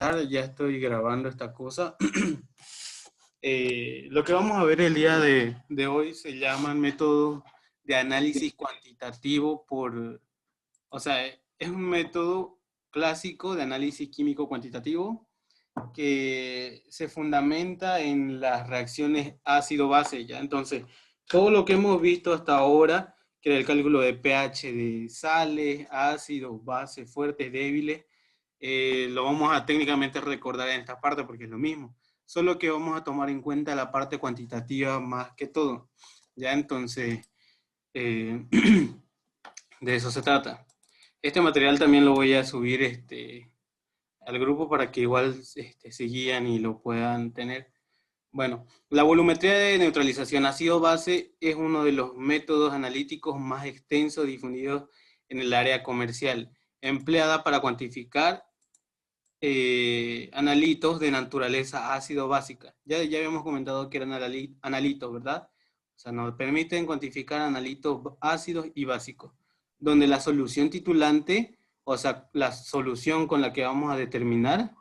Ya estoy grabando esta cosa. Lo que vamos a ver el día de hoy se llama método de análisis cuantitativo o sea, es un método clásico de análisis químico cuantitativo que se fundamenta en las reacciones ácido-base, ¿ya? Entonces, todo lo que hemos visto hasta ahora, que era el cálculo de pH de sales, ácidos, bases, fuertes, débiles, lo vamos a técnicamente recordar en esta parte porque es lo mismo, solo que vamos a tomar en cuenta la parte cuantitativa más que todo, ¿ya? Entonces, eh, de eso se trata. Este material también lo voy a subir al grupo para que igual se guían y lo puedan tener. Bueno, la volumetría de neutralización ácido-base es uno de los métodos analíticos más extensos difundidos en el área comercial, empleada para cuantificar analitos de naturaleza ácido-básica. Ya habíamos comentado que eran analitos, ¿verdad? O sea, nos permiten cuantificar analitos ácidos y básicos, donde la solución titulante, o sea, la solución con la que vamos a determinar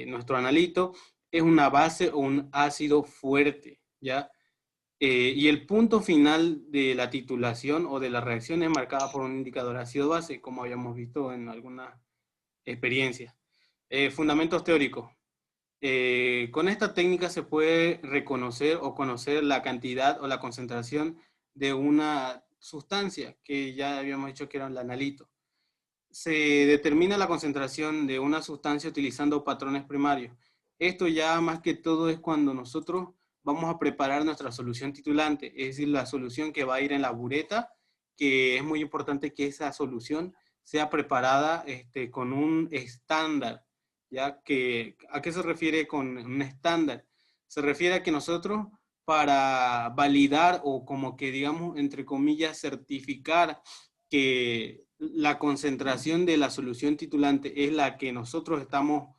nuestro analito, es una base o un ácido fuerte, ¿ya? Y el punto final de la titulación o de la reacción es marcada por un indicador ácido-base, como habíamos visto en algunas experiencias. Fundamentos teóricos. Con esta técnica se puede reconocer o conocer la cantidad o la concentración de una sustancia, que ya habíamos dicho que era el analito. Se determina la concentración de una sustancia utilizando patrones primarios. Esto ya más que todo es cuando nosotros vamos a preparar nuestra solución titulante, es decir, la solución que va a ir en la bureta, que es muy importante que esa solución sea preparada con un estándar, ¿ya? ¿A qué se refiere con un estándar? Se refiere a que nosotros, para validar o como que digamos, entre comillas, certificar que la concentración de la solución titulante es la que nosotros estamos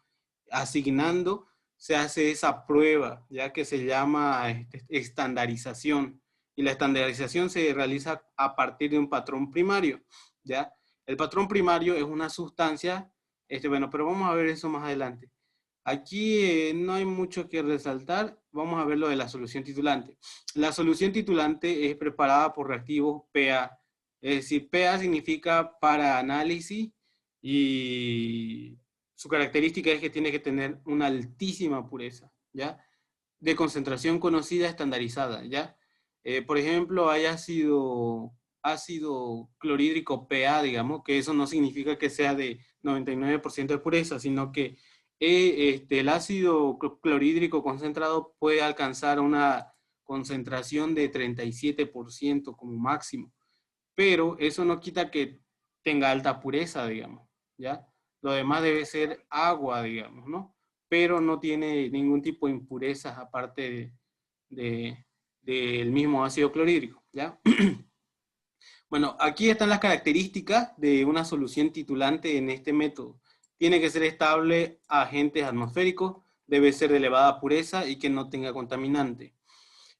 asignando, se hace esa prueba, ya que se llama estandarización. Y la estandarización se realiza a partir de un patrón primario, ¿ya? El patrón primario es una sustancia, bueno, pero vamos a ver eso más adelante. Aquí no hay mucho que resaltar, vamos a ver lo de la solución titulante. La solución titulante es preparada por reactivos PA, es decir, PA significa para análisis y su característica es que tiene que tener una altísima pureza, ¿ya? De concentración conocida estandarizada, ¿ya? Por ejemplo, hay ácido clorhídrico PA, digamos, que eso no significa que sea de 99% de pureza, sino que el ácido clorhídrico concentrado puede alcanzar una concentración de 37% como máximo, pero eso no quita que tenga alta pureza, digamos, ¿ya? Lo demás debe ser agua, digamos, ¿no? Pero no tiene ningún tipo de impurezas aparte del mismo ácido clorhídrico, ¿ya? Bueno, aquí están las características de una solución titulante en este método. Tiene que ser estable a agentes atmosféricos, debe ser de elevada pureza y que no tenga contaminante.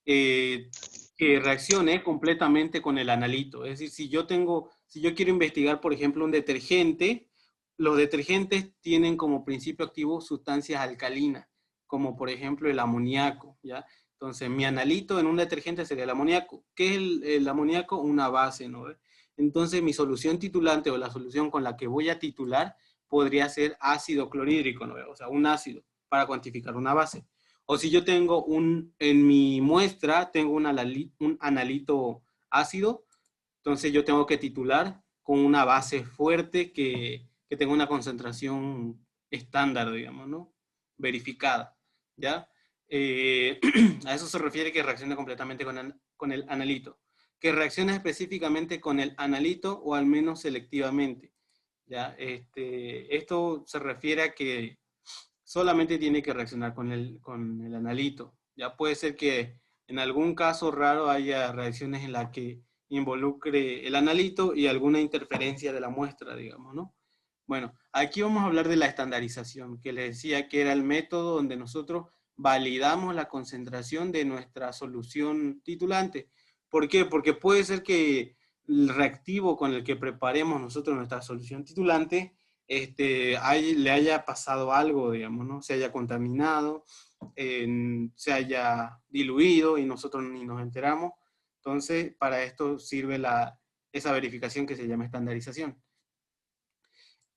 Que reaccione completamente con el analito. Es decir, si yo quiero investigar, por ejemplo, un detergente, los detergentes tienen como principio activo sustancias alcalinas, como por ejemplo el amoníaco, ¿ya? Entonces, mi analito en un detergente sería el amoníaco. ¿Qué es el amoníaco? Una base, ¿no? Entonces, mi solución titulante o la solución con la que voy a titular podría ser ácido clorhídrico, ¿no? O sea, un ácido para cuantificar una base. O si yo tengo en mi muestra, tengo un analito ácido, entonces yo tengo que titular con una base fuerte que tenga una concentración estándar, digamos, ¿no? Verificada, ¿ya? A eso se refiere que reacciona completamente con el analito. Que reacciona específicamente con el analito o al menos selectivamente, ¿ya? Esto se refiere a que solamente tiene que reaccionar con el analito. Ya puede ser que en algún caso raro haya reacciones en las que involucre el analito y alguna interferencia de la muestra, digamos, ¿no? Bueno, aquí vamos a hablar de la estandarización, que les decía que era el método donde nosotros validamos la concentración de nuestra solución titulante. ¿Por qué? Porque puede ser que el reactivo con el que preparemos nosotros nuestra solución titulante le haya pasado algo, digamos, ¿no? Se haya contaminado, se haya diluido y nosotros ni nos enteramos. Entonces, para esto sirve esa verificación que se llama estandarización.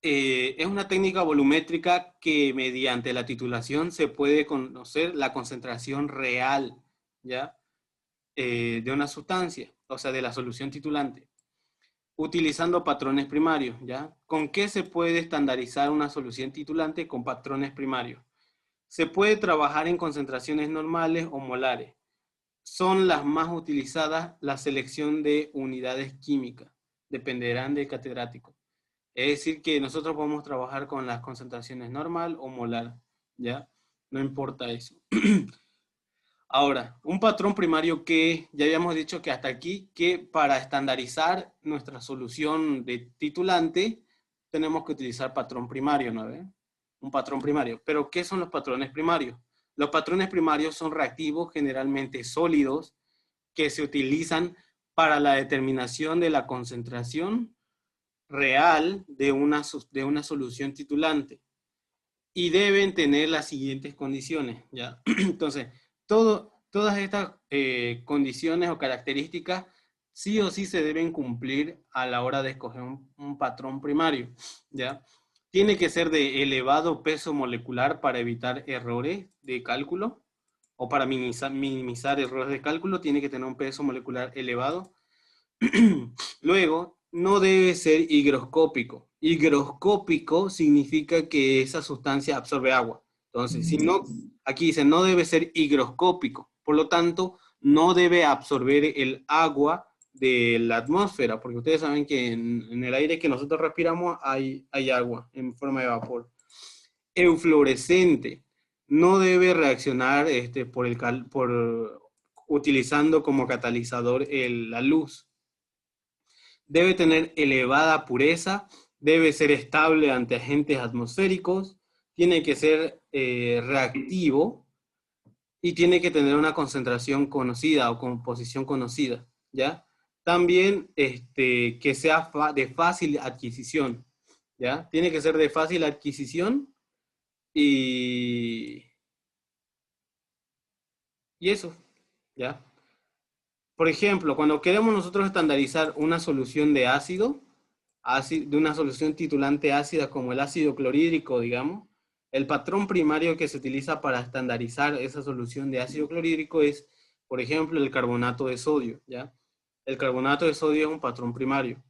Es una técnica volumétrica que mediante la titulación se puede conocer la concentración real, ¿ya? De una sustancia, o sea, de la solución titulante, utilizando patrones primarios, ¿ya? ¿Con qué se puede estandarizar una solución titulante? Con patrones primarios. Se puede trabajar en concentraciones normales o molares. Son las más utilizadas la selección de unidades químicas. Dependerán del catedrático. Es decir, que nosotros podemos trabajar con las concentraciones normal o molar, ¿ya? No importa eso. Ahora, un patrón primario que ya habíamos dicho que hasta aquí, que para estandarizar nuestra solución de titulante, tenemos que utilizar patrón primario, ¿no ve? Un patrón primario. Pero, ¿qué son los patrones primarios? Los patrones primarios son reactivos generalmente sólidos que se utilizan para la determinación de la concentración real de una solución titulante y deben tener las siguientes condiciones, ¿ya? Entonces, todas estas condiciones o características sí o sí se deben cumplir a la hora de escoger un patrón primario, ¿ya? Tiene que ser de elevado peso molecular para evitar errores de cálculo o para minimizar errores de cálculo, tiene que tener un peso molecular elevado. Luego, no debe ser higroscópico. Higroscópico significa que esa sustancia absorbe agua. Entonces, si no, aquí dice no debe ser higroscópico. Por lo tanto, no debe absorber el agua de la atmósfera, porque ustedes saben que en el aire que nosotros respiramos hay agua en forma de vapor. Eufluorescente. No debe reaccionar utilizando como catalizador la luz. Debe tener elevada pureza, debe ser estable ante agentes atmosféricos, tiene que ser reactivo y tiene que tener una concentración conocida o composición conocida, ¿ya? También que sea de fácil adquisición, ¿ya? Tiene que ser de fácil adquisición y eso, ¿ya? Por ejemplo, cuando queremos nosotros estandarizar una solución de ácido, de una solución titulante ácida como el ácido clorhídrico, digamos, el patrón primario que se utiliza para estandarizar esa solución de ácido clorhídrico es, por ejemplo, el carbonato de sodio, ¿ya? El carbonato de sodio es un patrón primario.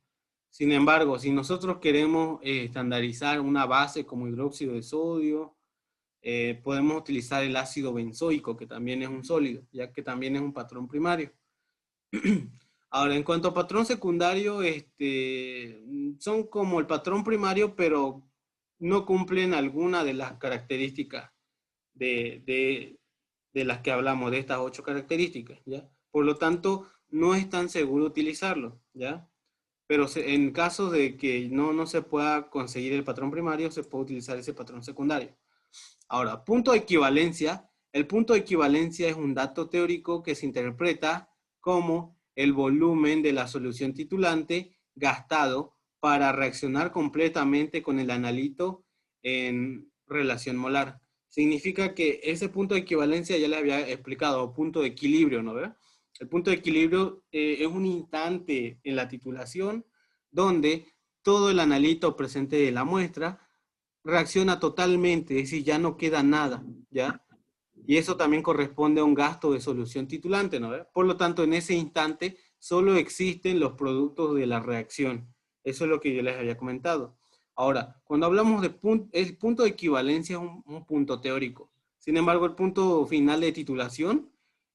Sin embargo, si nosotros queremos estandarizar una base como hidróxido de sodio, podemos utilizar el ácido benzoico, que también es un sólido, ya que también es un patrón primario. Ahora, en cuanto a patrón secundario, son como el patrón primario, pero no cumplen alguna de las características de las que hablamos, de estas 8 características, ¿ya? Por lo tanto, no es tan seguro utilizarlo, ¿ya? Pero en caso de que no se pueda conseguir el patrón primario, se puede utilizar ese patrón secundario. Ahora, punto de equivalencia. El punto de equivalencia es un dato teórico que se interpreta como el volumen de la solución titulante gastado para reaccionar completamente con el analito en relación molar. Significa que ese punto de equivalencia ya les había explicado, punto de equilibrio, ¿no ve? El punto de equilibrio es un instante en la titulación donde todo el analito presente de la muestra reacciona totalmente, es decir, ya no queda nada, ¿ya? Y eso también corresponde a un gasto de solución titulante, ¿no? Por lo tanto, en ese instante solo existen los productos de la reacción. Eso es lo que yo les había comentado. Ahora, cuando hablamos de el punto de equivalencia es un punto teórico. Sin embargo, el punto final de titulación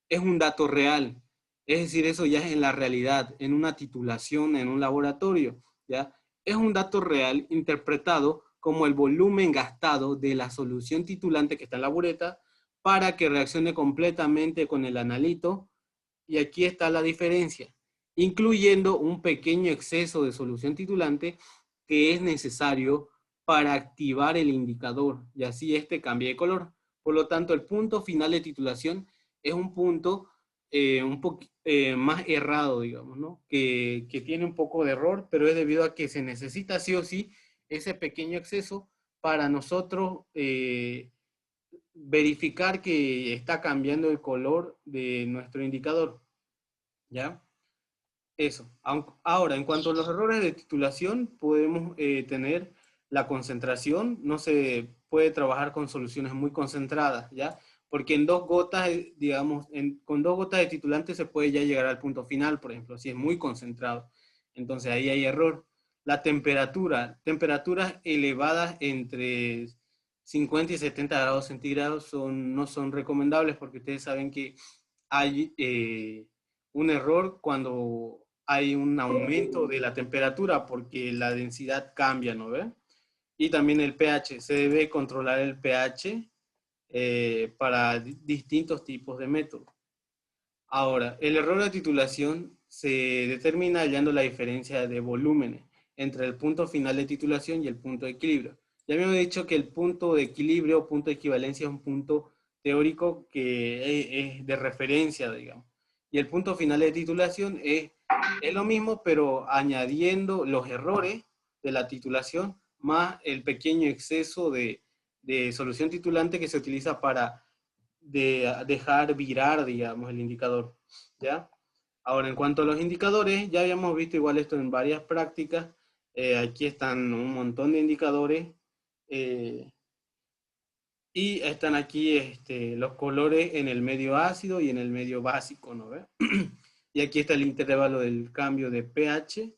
es un dato real. Es decir, eso ya es en la realidad, en una titulación, en un laboratorio, ¿ya? Es un dato real interpretado como el volumen gastado de la solución titulante que está en la bureta para que reaccione completamente con el analito. Y aquí está la diferencia, incluyendo un pequeño exceso de solución titulante que es necesario para activar el indicador y así cambie de color. Por lo tanto, el punto final de titulación es un punto un poco más errado, digamos, ¿no? Que tiene un poco de error, pero es debido a que se necesita sí o sí ese pequeño exceso para nosotros verificar que está cambiando el color de nuestro indicador, ¿ya? Eso. Ahora, en cuanto a los errores de titulación, podemos tener la concentración, no se puede trabajar con soluciones muy concentradas, ¿ya? Porque en 2 gotas, digamos, con 2 gotas de titulante se puede ya llegar al punto final, por ejemplo, si es muy concentrado. Entonces ahí hay error. La temperatura, temperaturas elevadas entre 50 y 70 grados centígrados no son recomendables porque ustedes saben que hay un error cuando hay un aumento de la temperatura porque la densidad cambia, ¿no ve? Y también el pH, se debe controlar el pH para distintos tipos de métodos. Ahora, el error de titulación se determina hallando la diferencia de volúmenes entre el punto final de titulación y el punto de equilibrio. Ya habíamos dicho que el punto de equilibrio o punto de equivalencia es un punto teórico que es de referencia, digamos. Y el punto final de titulación es lo mismo, pero añadiendo los errores de la titulación más el pequeño exceso de solución titulante que se utiliza para dejar virar, digamos, el indicador, ¿ya? Ahora, en cuanto a los indicadores, ya habíamos visto igual esto en varias prácticas. Aquí están un montón de indicadores eh, y están aquí los colores en el medio ácido y en el medio básico, ¿no ve? Y aquí está el intervalo del cambio de pH,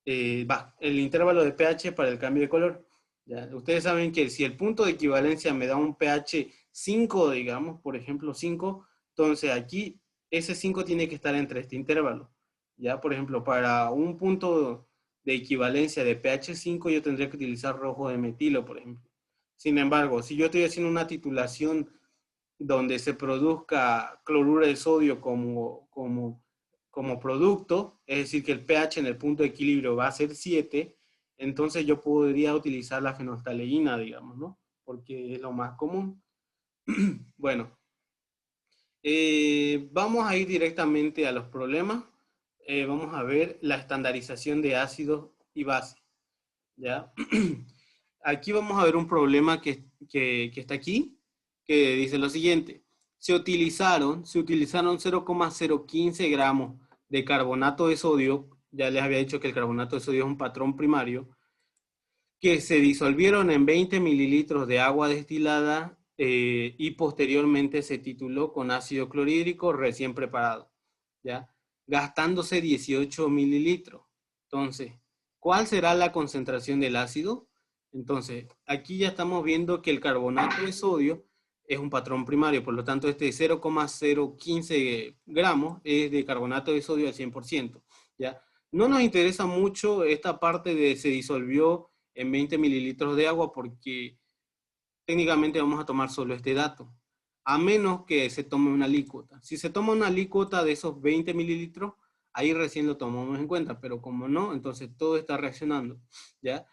el intervalo de pH para el cambio de color. ¿Ya? Ustedes saben que si el punto de equivalencia me da un pH 5, digamos, por ejemplo 5, entonces aquí ese 5 tiene que estar entre este intervalo. ¿Ya? Por ejemplo, para un punto de equivalencia de pH 5 yo tendría que utilizar rojo de metilo, por ejemplo. Sin embargo, si yo estoy haciendo una titulación donde se produzca cloruro de sodio como producto, es decir, que el pH en el punto de equilibrio va a ser 7, entonces yo podría utilizar la fenolftaleína, digamos, ¿no? Porque es lo más común. Bueno, vamos a ir directamente a los problemas. Vamos a ver la estandarización de ácidos y bases, ¿ya? Aquí vamos a ver un problema que está aquí, que dice lo siguiente. Se utilizaron 0,015 gramos de carbonato de sodio, ya les había dicho que el carbonato de sodio es un patrón primario, que se disolvieron en 20 mililitros de agua destilada y posteriormente se tituló con ácido clorhídrico recién preparado, ¿ya? Gastándose 18 mililitros. Entonces, ¿cuál será la concentración del ácido? Entonces, aquí ya estamos viendo que el carbonato de sodio es un patrón primario, por lo tanto este 0,015 gramos es de carbonato de sodio al 100%, ¿ya? No nos interesa mucho esta parte de se disolvió en 20 mililitros de agua porque técnicamente vamos a tomar solo este dato, a menos que se tome una alícuota. Si se toma una alícuota de esos 20 mililitros, ahí recién lo tomamos en cuenta, pero como no, entonces todo está reaccionando, ¿ya?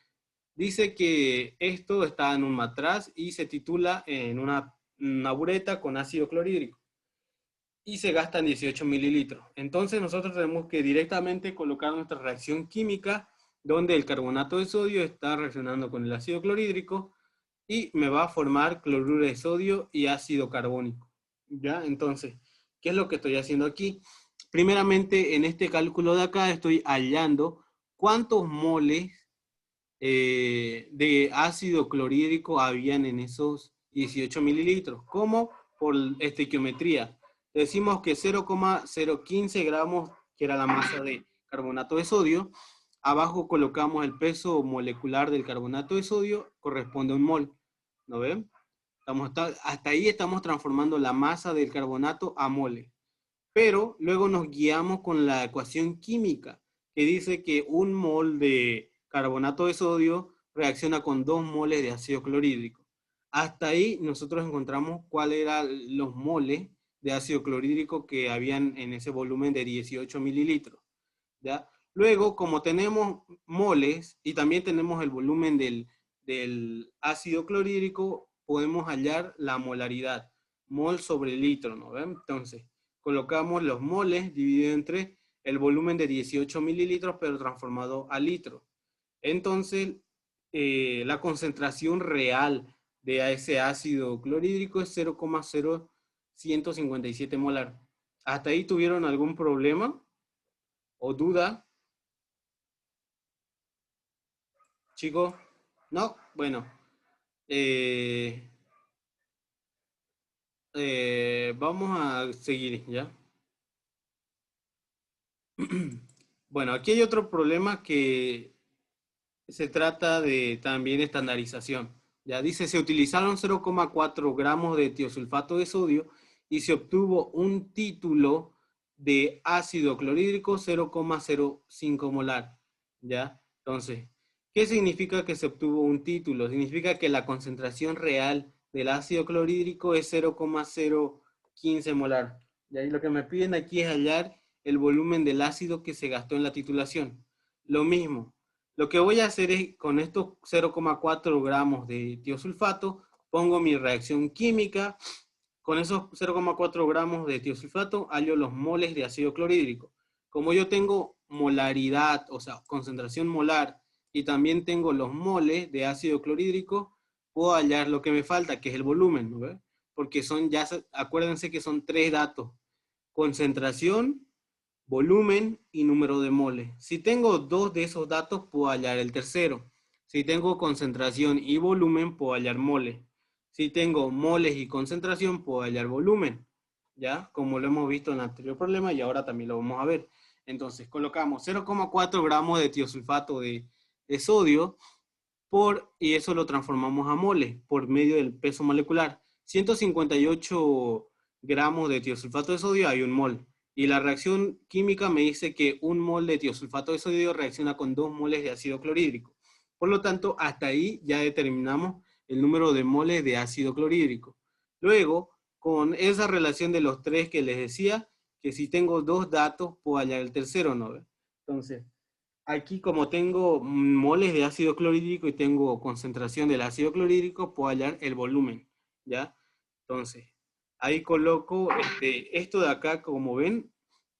Dice que esto está en un matraz y se titula en una bureta con ácido clorhídrico y se gastan 18 mililitros. Entonces nosotros tenemos que directamente colocar nuestra reacción química donde el carbonato de sodio está reaccionando con el ácido clorhídrico y me va a formar cloruro de sodio y ácido carbónico. ¿Ya? Entonces, ¿qué es lo que estoy haciendo aquí? Primeramente, en este cálculo de acá estoy hallando cuántos moles de ácido clorhídrico habían en esos 18 mililitros. ¿Cómo? Por estequiometría. Decimos que 0,015 gramos, que era la masa de carbonato de sodio, abajo colocamos el peso molecular del carbonato de sodio, corresponde a un mol. ¿No ven? Hasta ahí estamos transformando la masa del carbonato a moles. Pero luego nos guiamos con la ecuación química, que dice que un mol de carbonato de sodio reacciona con 2 moles de ácido clorhídrico. Hasta ahí nosotros encontramos cuáles eran los moles de ácido clorhídrico que habían en ese volumen de 18 mililitros. ¿Ya? Luego, como tenemos moles y también tenemos el volumen del ácido clorhídrico, podemos hallar la molaridad, mol sobre litro, ¿no ven? Entonces, colocamos los moles dividido entre el volumen de 18 mililitros, pero transformado a litro. Entonces, la concentración real de ese ácido clorhídrico es 0,0157 molar. ¿Hasta ahí tuvieron algún problema o duda? Chicos, ¿no? Bueno, eh, vamos a seguir, ¿ya? Bueno, aquí hay otro problema que se trata de también estandarización. Ya dice, se utilizaron 0,4 gramos de tiosulfato de sodio y se obtuvo un título de ácido clorhídrico 0,05 molar. ¿Ya? Entonces, ¿qué significa que se obtuvo un título? Significa que la concentración real del ácido clorhídrico es 0,015 molar. Y ahí lo que me piden aquí es hallar el volumen del ácido que se gastó en la titulación. Lo mismo, lo que voy a hacer es, con estos 0,4 gramos de tiosulfato, pongo mi reacción química. Con esos 0,4 gramos de tiosulfato, hallo los moles de ácido clorhídrico. Como yo tengo molaridad, o sea, concentración molar, y también tengo los moles de ácido clorhídrico, puedo hallar lo que me falta, que es el volumen, ¿no? Porque son, ya, acuérdense que son tres datos: concentración, volumen y número de moles. Si tengo dos de esos datos, puedo hallar el tercero. Si tengo concentración y volumen, puedo hallar moles. Si tengo moles y concentración, puedo hallar volumen. ¿Ya? Como lo hemos visto en el anterior problema y ahora también lo vamos a ver. Entonces, colocamos 0,4 gramos de tiosulfato de sodio y eso lo transformamos a moles por medio del peso molecular. 158 gramos de tiosulfato de sodio hay un mol. Y la reacción química me dice que un mol de tiosulfato de sodio reacciona con 2 moles de ácido clorhídrico. Por lo tanto, hasta ahí ya determinamos el número de moles de ácido clorhídrico. Luego, con esa relación de los tres que les decía, que si tengo dos datos, puedo hallar el tercero, ¿no? Entonces, aquí como tengo moles de ácido clorhídrico y tengo concentración del ácido clorhídrico, puedo hallar el volumen, ¿ya? Entonces, ahí coloco esto de acá, como ven,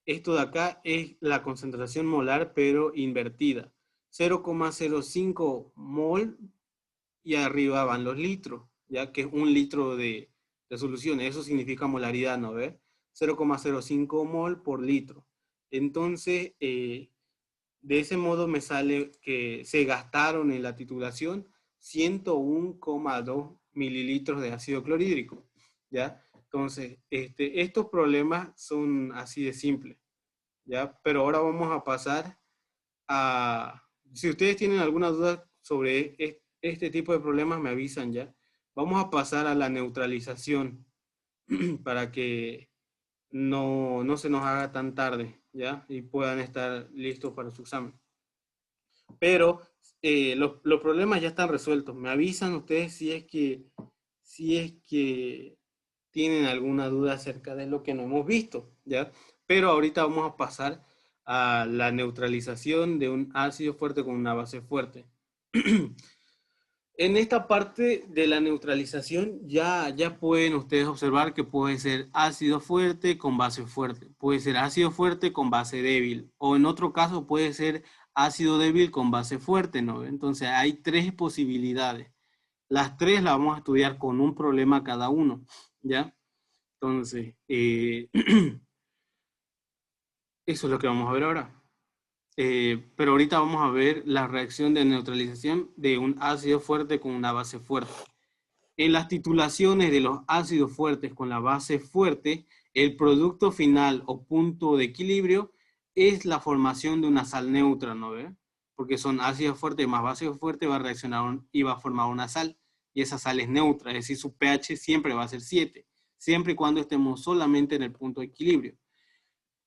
esto de acá es la concentración molar, pero invertida. 0,05 mol y arriba van los litros, ya que es un litro de solución. Eso significa molaridad, ¿no ves? 0,05 mol por litro. Entonces, de ese modo me sale que se gastaron en la titulación 101,2 mililitros de ácido clorhídrico, ¿ya? Entonces, estos problemas son así de simples, ¿ya? Pero ahora vamos a pasar a... Si ustedes tienen alguna duda sobre este tipo de problemas, me avisan ya. Vamos a pasar a la neutralización para que no se nos haga tan tarde, ¿ya? Y puedan estar listos para su examen. Pero los problemas ya están resueltos. Me avisan ustedes si es que tienen alguna duda acerca de lo que no hemos visto, ¿ya? Pero ahorita vamos a pasar a la neutralización de un ácido fuerte con una base fuerte. En esta parte de la neutralización ya pueden ustedes observar que puede ser ácido fuerte con base fuerte, puede ser ácido fuerte con base débil, o en otro caso puede ser ácido débil con base fuerte, ¿no? Entonces hay tres posibilidades. Las tres las vamos a estudiar con un problema cada uno, ¿ya? Entonces, eso es lo que vamos a ver ahora. Pero ahorita vamos a ver la reacción de neutralización de un ácido fuerte con una base fuerte. En las titulaciones de los ácidos fuertes con la base fuerte, el producto final o punto de equilibrio es la formación de una sal neutra, ¿no ve? Porque son ácidos fuertes más base fuerte, va a reaccionar y va a formar una sal, y esa sal es neutra, es decir, su pH siempre va a ser 7, siempre y cuando estemos solamente en el punto de equilibrio,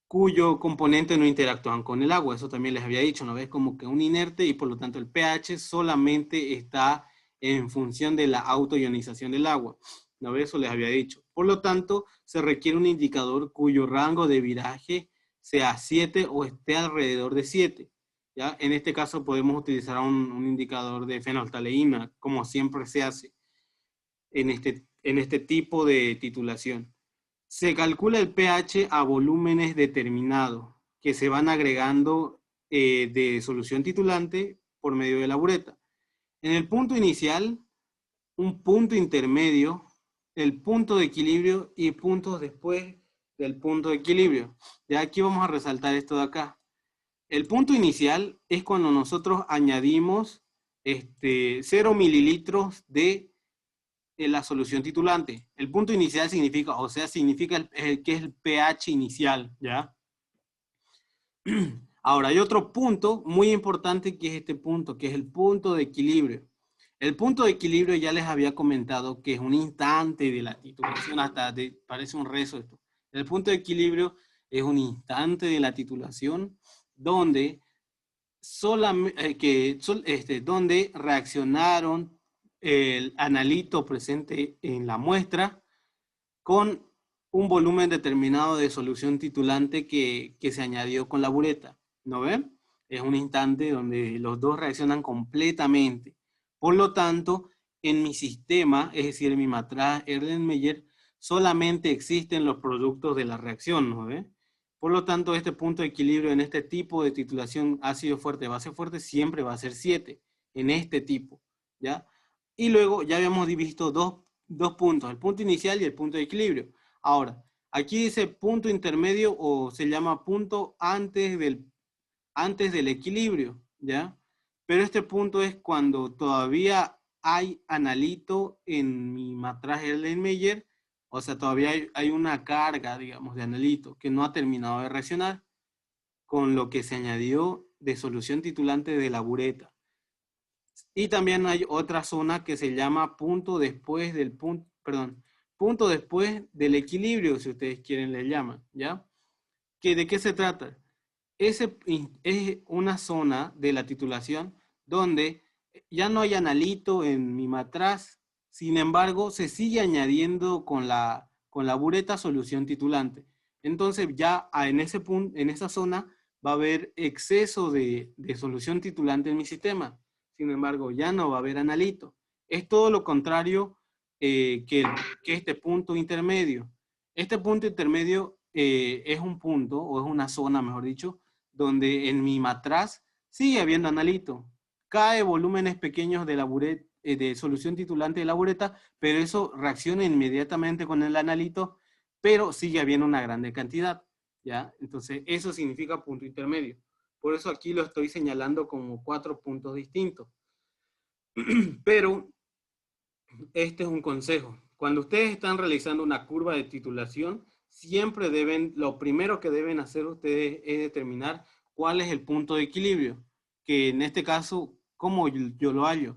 cuyo componente no interactúan con el agua. Eso también les había dicho, ¿no ves? Como que un inerte, y por lo tanto el pH solamente está en función de la autoionización del agua, ¿no ves? Eso les había dicho. Por lo tanto, se requiere un indicador cuyo rango de viraje sea 7 o esté alrededor de 7. ¿Ya? En este caso podemos utilizar un indicador de fenolftaleína, como siempre se hace en este tipo de titulación. Se calcula el pH a volúmenes determinados que se van agregando de solución titulante por medio de la bureta. En el punto inicial, un punto intermedio, el punto de equilibrio y puntos después del punto de equilibrio. Ya aquí vamos a resaltar esto de acá. El punto inicial es cuando nosotros añadimos 0 mililitros de la solución titulante. El punto inicial significa, o sea, significa que es el pH inicial, ¿ya? Ahora, hay otro punto muy importante que es este punto, que es el punto de equilibrio. El punto de equilibrio ya les había comentado que es un instante de la titulación, parece un rezo esto. El punto de equilibrio es un instante de la titulación donde, donde reaccionaron el analito presente en la muestra con un volumen determinado de solución titulante que se añadió con la bureta. ¿No ven? Es un instante donde los dos reaccionan completamente. Por lo tanto, en mi sistema, es decir, en mi matriz Erlenmeyer, solamente existen los productos de la reacción, ¿no ven? Por lo tanto, este punto de equilibrio en este tipo de titulación ácido fuerte, base fuerte, siempre va a ser 7, en este tipo, ¿ya? Y luego ya habíamos visto dos puntos, el punto inicial y el punto de equilibrio. Ahora, aquí dice punto intermedio o se llama punto antes del equilibrio, ¿ya? Pero este punto es cuando todavía hay analito en mi matriz Erlenmeyer, o sea, todavía hay una carga, digamos, de analito que no ha terminado de reaccionar con lo que se añadió de solución titulante de la bureta. Y también hay otra zona que se llama punto después del punto, perdón, punto después del equilibrio, si ustedes quieren le llaman, ¿ya? ¿De qué se trata? Es una zona de la titulación donde ya no hay analito en mi matriz, sin embargo, se sigue añadiendo con la bureta solución titulante. Entonces ya en ese punto, en esa zona, va a haber exceso de solución titulante en mi sistema. Sin embargo, ya no va a haber analito. Es todo lo contrario que este punto intermedio. Este punto intermedio es un punto, o es una zona, mejor dicho, donde en mi matriz sigue habiendo analito. Cae volúmenes pequeños de, de solución titulante de la bureta, pero eso reacciona inmediatamente con el analito, pero sigue habiendo una grande cantidad, ¿ya? Entonces, eso significa punto intermedio. Por eso aquí lo estoy señalando como 4 puntos distintos. Pero, este es un consejo. Cuando ustedes están realizando una curva de titulación, siempre lo primero que deben hacer ustedes es determinar cuál es el punto de equilibrio, que en este caso, como yo lo hallo,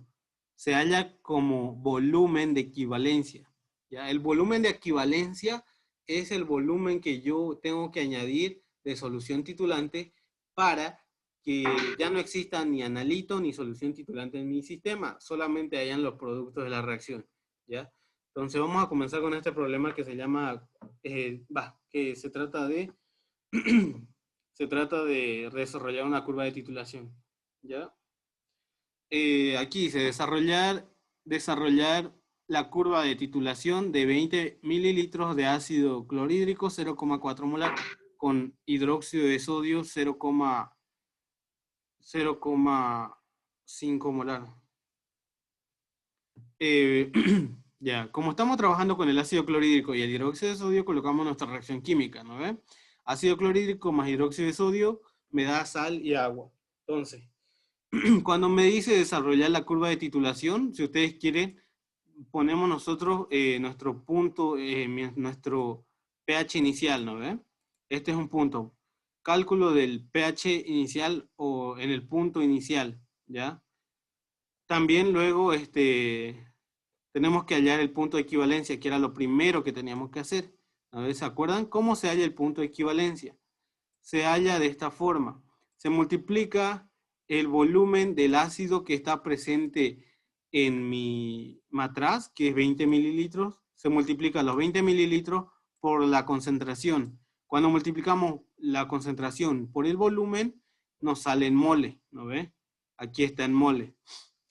se halla como volumen de equivalencia. ¿Ya? El volumen de equivalencia es el volumen que yo tengo que añadir de solución titulante para que ya no exista ni analito ni solución titulante en mi sistema, solamente hayan los productos de la reacción, ¿ya? Entonces vamos a comenzar con este problema que se llama, que se trata de, se trata de desarrollar una curva de titulación, ¿ya? Aquí dice desarrollar la curva de titulación de 20 mililitros de ácido clorhídrico 0,4 molar con hidróxido de sodio 0,5 molar. Ya, como estamos trabajando con el ácido clorhídrico y el hidróxido de sodio, colocamos nuestra reacción química, ¿no ven? Ácido clorhídrico más hidróxido de sodio me da sal y agua. Entonces, cuando me dice desarrollar la curva de titulación, si ustedes quieren, ponemos nosotros nuestro punto, nuestro pH inicial, ¿no ven? Este es un punto. Cálculo del pH inicial o en el punto inicial, ¿ya? También luego tenemos que hallar el punto de equivalencia, que era lo primero que teníamos que hacer. A ver, ¿se acuerdan cómo se halla el punto de equivalencia? Se halla de esta forma. Se multiplica el volumen del ácido que está presente en mi matriz, que es 20 mililitros. Se multiplica los 20 mililitros por la concentración. Cuando multiplicamos la concentración por el volumen, nos sale en mole, ¿no ve? Aquí está en mole.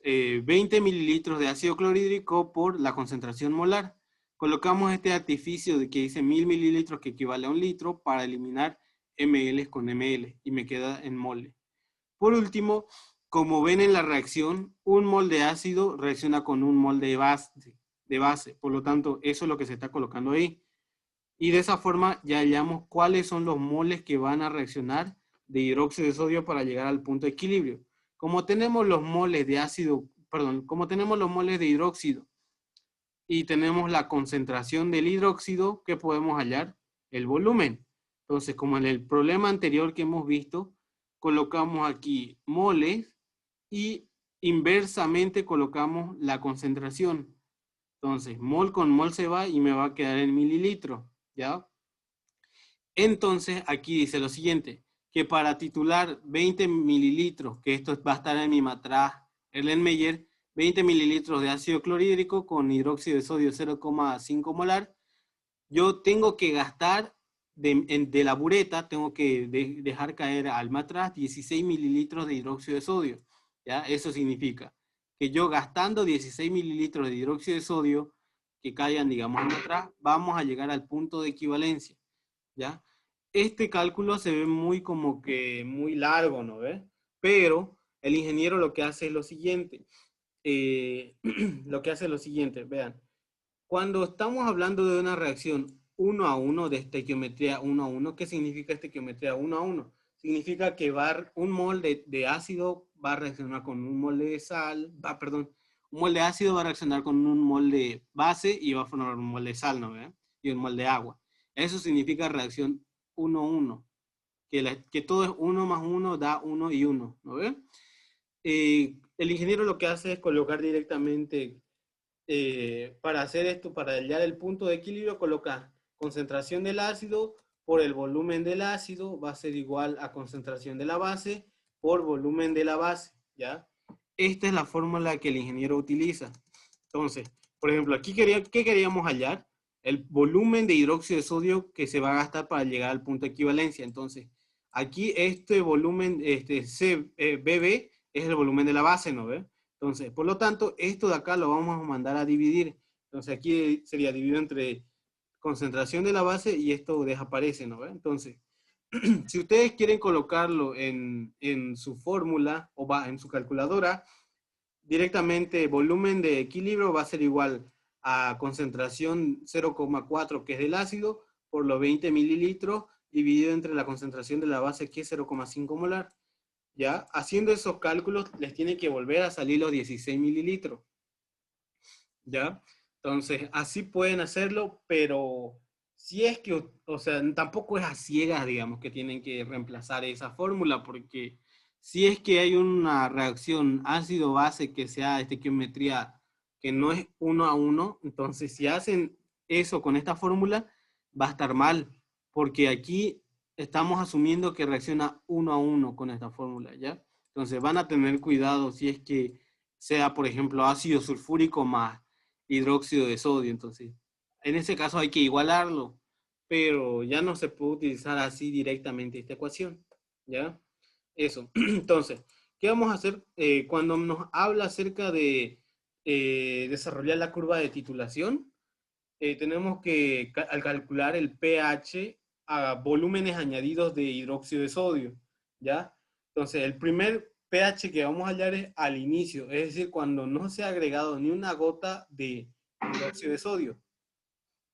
20 mililitros de ácido clorhídrico por la concentración molar. Colocamos este artificio de que dice 1000 mililitros, que equivale a 1 litro, para eliminar ml con ml, y me queda en mole. Por último, como ven en la reacción, un mol de ácido reacciona con un mol de base. Por lo tanto, eso es lo que se está colocando ahí. Y de esa forma ya hallamos cuáles son los moles que van a reaccionar de hidróxido de sodio para llegar al punto de equilibrio. Como tenemos los moles de ácido, perdón, como tenemos los moles de hidróxido y tenemos la concentración del hidróxido, ¿qué podemos hallar? El volumen. Entonces, como en el problema anterior que hemos visto, colocamos aquí moles y inversamente colocamos la concentración. Entonces, mol con mol se va y me va a quedar en mililitros, ¿ya? Entonces, aquí dice lo siguiente, que para titular 20 mililitros, que esto va a estar en mi matriz Erlenmeyer, 20 mililitros de ácido clorhídrico con hidróxido de sodio 0,5 molar, yo tengo que gastar de la bureta, tengo que dejar caer al matraz 16 mililitros de hidróxido de sodio. ¿Ya? Eso significa que yo gastando 16 mililitros de hidróxido de sodio que caigan, digamos, al matraz, vamos a llegar al punto de equivalencia. ¿Ya? Este cálculo se ve muy como que muy largo, ¿no ve? Pero el ingeniero lo que hace es lo siguiente. Lo que hace es lo siguiente, vean. Cuando estamos hablando de una reacción 1 a 1 de estequiometría 1 a 1, ¿qué significa estequiometría 1 a 1? Significa que un mol de ácido va a reaccionar con un mol de sal, perdón, un mol de ácido va a reaccionar con un mol de base y va a formar un mol de sal, ¿no ve? Y un mol de agua. Eso significa reacción 1 a 1, que todo es 1 más 1 da 1 y 1, ¿no ve? El ingeniero lo que hace es colocar directamente para hacer esto, para hallar el punto de equilibrio, coloca concentración del ácido por el volumen del ácido va a ser igual a concentración de la base por volumen de la base, ¿ya? Esta es la fórmula que el ingeniero utiliza. Entonces, por ejemplo, aquí ¿qué queríamos hallar? El volumen de hidróxido de sodio que se va a gastar para llegar al punto de equivalencia. Entonces, aquí este volumen, BB, es el volumen de la base, ¿no ve? Entonces, por lo tanto, esto de acá lo vamos a mandar a dividir. Entonces, aquí sería dividido entre concentración de la base y esto desaparece, ¿no ve? Entonces, si ustedes quieren colocarlo en su fórmula o en su calculadora, directamente volumen de equilibrio va a ser igual a concentración 0,4 que es del ácido por los 20 mililitros dividido entre la concentración de la base que es 0,5 molar. ¿Ya? Haciendo esos cálculos les tiene que volver a salir los 16 mililitros. ¿Ya? Entonces, así pueden hacerlo, pero si es que, o sea, tampoco es a ciegas, digamos, que tienen que reemplazar esa fórmula, porque si es que hay una reacción ácido-base que sea estequiometría que no es 1 a 1, entonces si hacen eso con esta fórmula, va a estar mal, porque aquí estamos asumiendo que reacciona 1 a 1 con esta fórmula, ¿ya? Entonces van a tener cuidado si es que sea, por ejemplo, ácido sulfúrico más hidróxido de sodio. Entonces, en ese caso hay que igualarlo, pero ya no se puede utilizar así directamente esta ecuación, ¿ya? Eso. Entonces, ¿qué vamos a hacer cuando nos habla acerca de desarrollar la curva de titulación? Tenemos que al calcular el pH a volúmenes añadidos de hidróxido de sodio, ¿ya? Entonces, el primer pH que vamos a hallar es al inicio, es decir, cuando no se ha agregado ni una gota de hidróxido de sodio,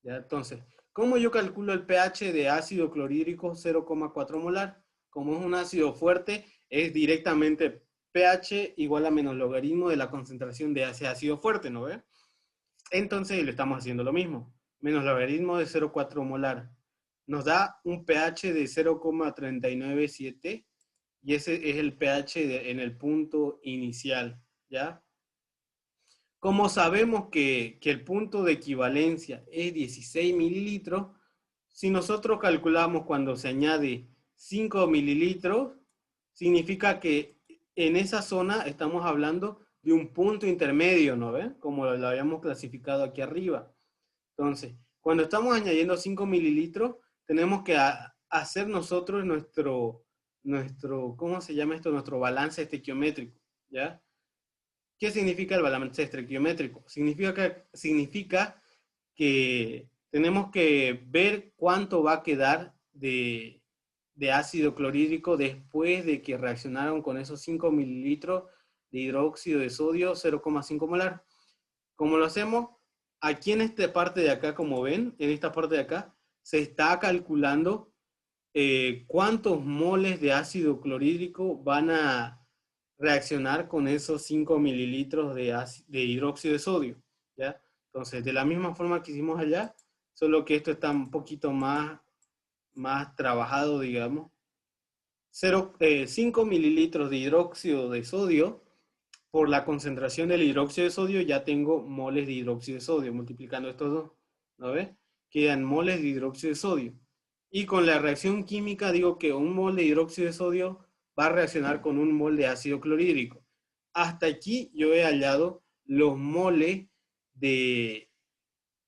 ¿ya? Entonces, ¿cómo yo calculo el pH de ácido clorhídrico 0,4 molar? Como es un ácido fuerte, es directamente pH igual a menos logaritmo de la concentración de ese ácido fuerte, ¿no ve? Entonces le estamos haciendo lo mismo. Menos logaritmo de 0,4 molar. Nos da un pH de 0,397 y ese es el pH en el punto inicial, ¿ya? Como sabemos que el punto de equivalencia es 16 mililitros, si nosotros calculamos cuando se añade 5 mililitros, significa que en esa zona estamos hablando de un punto intermedio, ¿no ve? Como lo habíamos clasificado aquí arriba. Entonces, cuando estamos añadiendo 5 mililitros, tenemos que hacer nosotros ¿cómo se llama esto? Nuestro balance estequiométrico, ¿ya? ¿Qué significa el balance estequiométrico? Significa que tenemos que ver cuánto va a quedar de ácido clorhídrico después de que reaccionaron con esos 5 mililitros de hidróxido de sodio 0,5 molar. ¿Cómo lo hacemos? Aquí en esta parte de acá, como ven, en esta parte de acá, se está calculando cuántos moles de ácido clorhídrico van a reaccionar con esos 5 mililitros de hidróxido de sodio, ¿ya? Entonces, de la misma forma que hicimos allá, solo que esto está un poquito más trabajado, digamos. 5 mililitros de hidróxido de sodio, por la concentración del hidróxido de sodio, ya tengo moles de hidróxido de sodio, multiplicando estos dos, ¿no ves? Quedan moles de hidróxido de sodio. Y con la reacción química digo que un mol de hidróxido de sodio va a reaccionar con un mol de ácido clorhídrico. Hasta aquí yo he hallado los moles de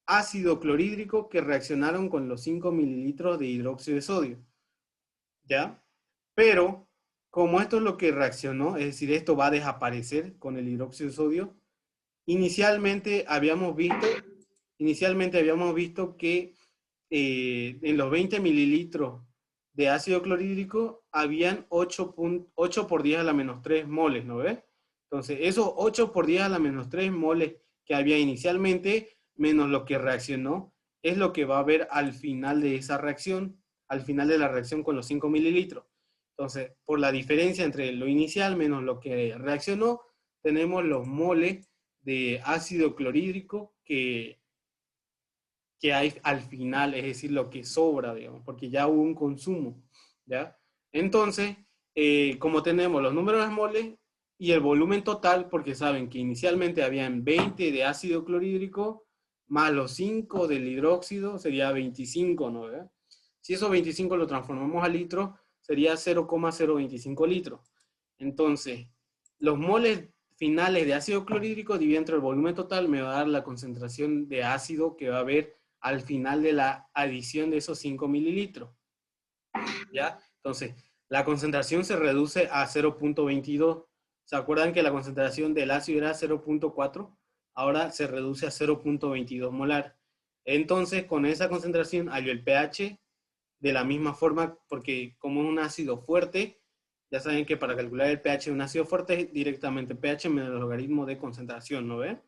ácido clorhídrico que reaccionaron con los 5 mililitros de hidróxido de sodio. ¿Ya? Pero, como esto es lo que reaccionó, es decir, esto va a desaparecer con el hidróxido de sodio, inicialmente habíamos visto que en los 20 mililitros de ácido clorhídrico habían 8 por 10 a la menos 3 moles, ¿no ves? Entonces, esos 8 por 10 a la menos 3 moles que había inicialmente, menos lo que reaccionó, es lo que va a haber al final de esa reacción, al final de la reacción con los 5 mililitros. Entonces, por la diferencia entre lo inicial menos lo que reaccionó, tenemos los moles de ácido clorhídrico que hay al final, es decir, lo que sobra, digamos, porque ya hubo un consumo, ¿ya? Entonces, como tenemos los números de moles y el volumen total, porque saben que inicialmente habían 20 de ácido clorhídrico, más los 5 del hidróxido, sería 25, ¿no? ¿Verdad? Si esos 25 lo transformamos a litros, sería 0,025 litros. Entonces, los moles finales de ácido clorhídrico dividido entre el volumen total me va a dar la concentración de ácido que va a haber al final de la adición de esos 5 mililitros. ¿Ya? Entonces, la concentración se reduce a 0,22. ¿Se acuerdan que la concentración del ácido era 0,4? Ahora se reduce a 0,22 molar. Entonces, con esa concentración, hallo el pH de la misma forma, porque como es un ácido fuerte, ya saben que para calcular el pH de un ácido fuerte es directamente pH menos el logaritmo de concentración, ¿no ve?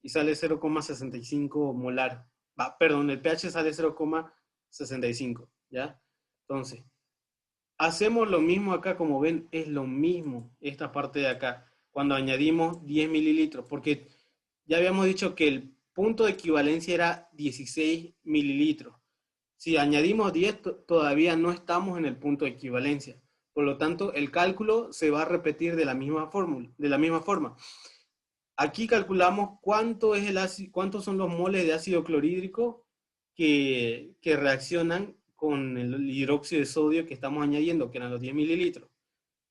Y sale 0,65 molar. Perdón, el pH sale 0,65, ¿ya? Entonces, hacemos lo mismo acá, como ven, es lo mismo esta parte de acá, cuando añadimos 10 mililitros, porque ya habíamos dicho que el punto de equivalencia era 16 mililitros. Si añadimos 10, todavía no estamos en el punto de equivalencia. Por lo tanto, el cálculo se va a repetir de la misma forma. Aquí calculamos cuántos son los moles de ácido clorhídrico que reaccionan con el hidróxido de sodio que estamos añadiendo, que eran los 10 mililitros.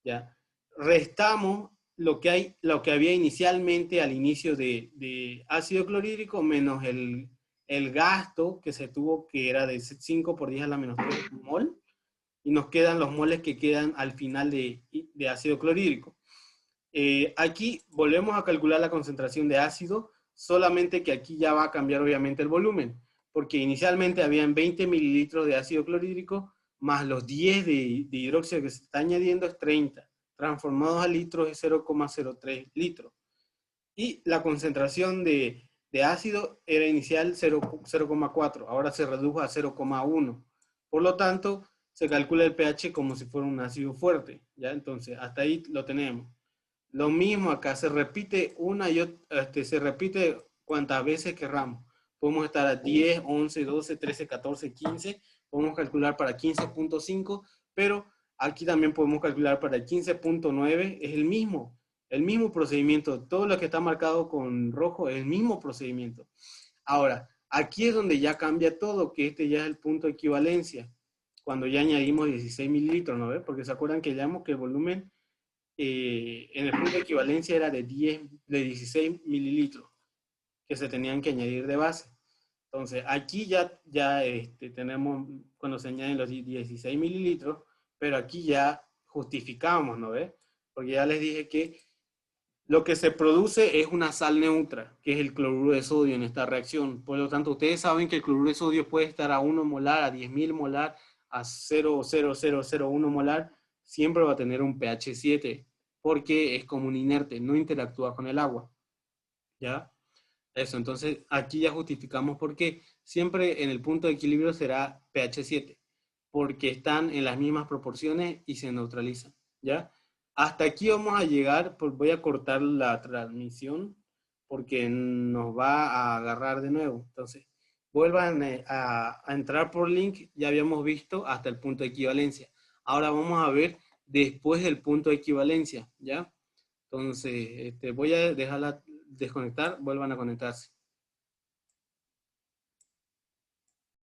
¿Ya? Restamos lo que había inicialmente al inicio de ácido clorhídrico menos el gasto que se tuvo, que era de 5 por 10 a la menos 3 mol, y nos quedan los moles que quedan al final de ácido clorhídrico. Aquí volvemos a calcular la concentración de ácido, solamente que aquí ya va a cambiar obviamente el volumen, porque inicialmente habían 20 mililitros de ácido clorhídrico, más los 10 de hidróxido que se está añadiendo es 30, transformados a litros es 0,03 litros. Y la concentración de ácido era inicial 0,4, ahora se redujo a 0,1. Por lo tanto, se calcula el pH como si fuera un ácido fuerte, ¿ya? Entonces, hasta ahí lo tenemos. Lo mismo acá, se repite se repite cuantas veces querramos. Podemos estar a 10, 11, 12, 13, 14, 15. Podemos calcular para 15.5, pero aquí también podemos calcular para 15.9. Es el mismo procedimiento. Todo lo que está marcado con rojo es el mismo procedimiento. Ahora, aquí es donde ya cambia todo, que este ya es el punto de equivalencia. Cuando ya añadimos 16 mililitros, ¿no? Porque se acuerdan que llamamos que el volumen en el punto de equivalencia era de 16 mililitros que se tenían que añadir de base. Entonces, aquí ya tenemos, cuando se añaden los 16 mililitros, pero aquí ya justificamos, ¿no ves? Porque ya les dije que lo que se produce es una sal neutra, que es el cloruro de sodio en esta reacción. Por lo tanto, ustedes saben que el cloruro de sodio puede estar a 1 molar, a 10.000 molar, a 0,0001 molar, siempre va a tener un pH 7, porque es como un inerte, no interactúa con el agua, ¿ya? Eso, entonces aquí ya justificamos por qué. Siempre en el punto de equilibrio será pH 7, porque están en las mismas proporciones y se neutralizan, ¿ya? Hasta aquí vamos a llegar, pues voy a cortar la transmisión porque nos va a agarrar de nuevo. Entonces, vuelvan a entrar por link, ya habíamos visto hasta el punto de equivalencia. Ahora vamos a ver después del punto de equivalencia, ¿ya? Entonces, voy a dejarla desconectar, vuelvan a conectarse.